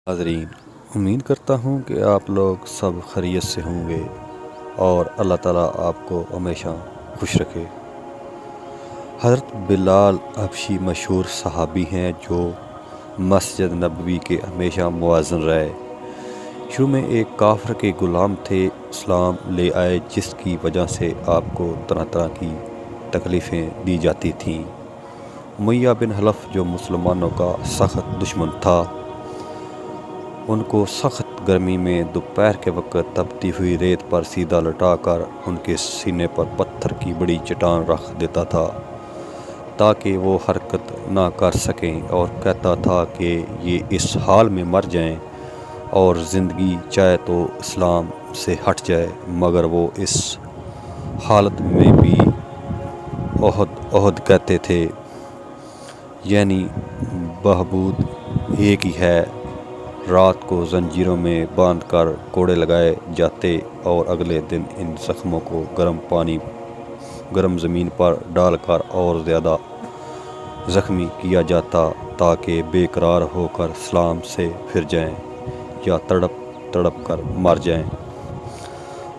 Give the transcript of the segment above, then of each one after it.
ناظرین، امید کرتا ہوں کہ آپ لوگ سب خیریت سے ہوں گے اور اللہ تعالیٰ آپ کو ہمیشہ خوش رکھے۔ حضرت بلال حبشی مشہور صحابی ہیں جو مسجد نبوی کے ہمیشہ مؤذن رہے۔ شروع میں ایک کافر کے غلام تھے، اسلام لے آئے جس کی وجہ سے آپ کو طرح طرح کی تکلیفیں دی جاتی تھیں۔ امیہ بن خلف جو مسلمانوں کا سخت دشمن تھا، ان کو سخت گرمی میں دوپہر کے وقت تپتی ہوئی ریت پر سیدھا لٹا کر ان کے سینے پر پتھر کی بڑی چٹان رکھ دیتا تھا تاکہ وہ حرکت نہ کر سکیں، اور کہتا تھا کہ یہ اس حال میں مر جائیں اور زندگی چاہے تو اسلام سے ہٹ جائے، مگر وہ اس حالت میں بھی احد کہتے تھے، یعنی بہبود ایک ہی ہے۔ رات کو زنجیروں میں باندھ کر کوڑے لگائے جاتے اور اگلے دن ان زخموں کو گرم زمین پر ڈال کر اور زیادہ زخمی کیا جاتا تاکہ بے قرار ہو کر اسلام سے پھر جائیں یا تڑپ تڑپ کر مر جائیں۔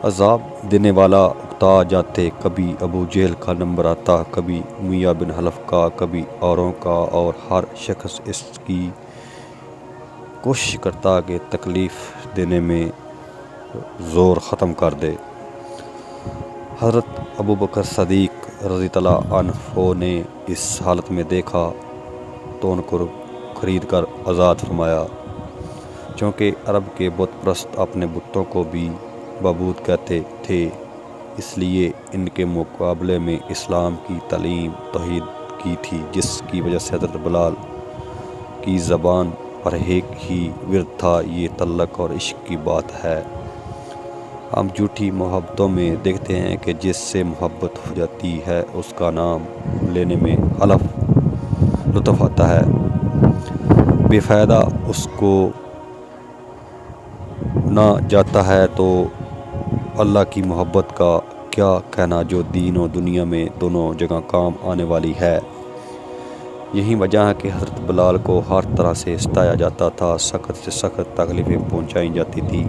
عذاب دینے والا اکتا جاتے، کبھی ابو جہل کا نمبر آتا، کبھی امیہ بن خلف کا، کبھی اوروں کا، اور ہر شخص اس کی کوشش کرتا کہ تکلیف دینے میں زور ختم کر دے۔ حضرت ابوبکر صدیق رضی اللہ عنہ نے اس حالت میں دیکھا تو ان کو خرید کر آزاد فرمایا۔ چونکہ عرب کے بت پرست اپنے بتوں کو بھی معبود کہتے تھے، اس لیے ان کے مقابلے میں اسلام کی تعلیم توحید کی تھی، جس کی وجہ سے حضرت بلال کی زبان پر ایک ہی ورد تھا، یہ تعلق اور عشق کی بات ہے۔ ہم جھوٹی محبتوں میں دیکھتے ہیں کہ جس سے محبت ہو جاتی ہے اس کا نام لینے میں الف لطف آتا ہے، بے فائدہ اس کو نہ جاتا ہے تو اللہ کی محبت کا کیا کہنا جو دین و دنیا میں دونوں جگہ کام آنے والی ہے۔ یہی وجہ ہے کہ حضرت بلال کو ہر طرح سے ستایا جاتا تھا، سخت سے سخت تکلیفیں پہنچائی جاتی تھی۔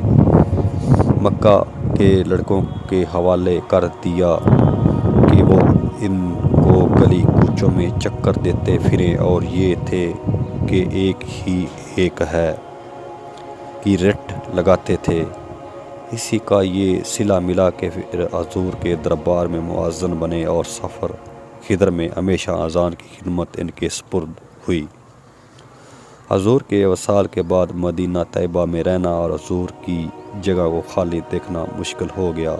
مکہ کے لڑکوں کے حوالے کر دیا کہ وہ ان کو گلی کوچوں میں چکر دیتے پھریں، اور یہ تھے کہ ایک ہی ایک ہے کی رٹ لگاتے تھے۔ اسی کا یہ صلہ ملا کہ پھر حضور کے دربار میں مؤذن بنے اور سفر خضر میں ہمیشہ اذان کی خدمت ان کے سپرد ہوئی۔ حضور کے وصال کے بعد مدینہ طیبہ میں رہنا اور حضور کی جگہ کو خالی دیکھنا مشکل ہو گیا،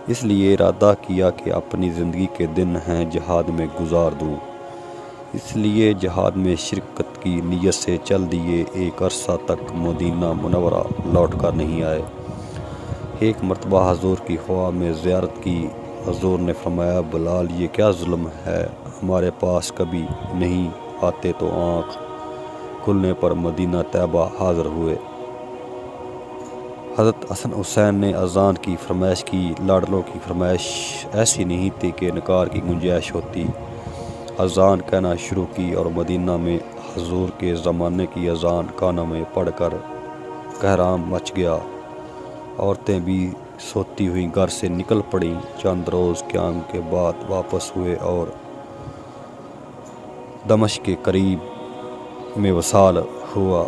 اس لیے ارادہ کیا کہ اپنی زندگی کے دن ہیں جہاد میں گزار دوں۔ اس لیے جہاد میں شرکت کی نیت سے چل دیے، ایک عرصہ تک مدینہ منورہ لوٹ کر نہیں آئے۔ ایک مرتبہ حضور کی خواہ میں زیارت کی، حضور نے فرمایا، بلال یہ کیا ظلم ہے، ہمارے پاس کبھی نہیں آتے تو آنکھ کھلنے پر مدینہ طیبہ حاضر ہوئے۔ حضرت حسن حسین نے اذان کی فرمائش کی، لاڈلوں کی فرمائش ایسی نہیں تھی کہ انکار کی گنجائش ہوتی۔ اذان کہنا شروع کی اور مدینہ میں حضور کے زمانے کی اذان کانوں میں پڑھ کر کہرام مچ گیا۔ عورتیں بھی سوتی ہوئی گھر سے نکل پڑیں۔ چند روز قیام کے بعد واپس ہوئے اور دمشق کے قریب میں وصال ہوا۔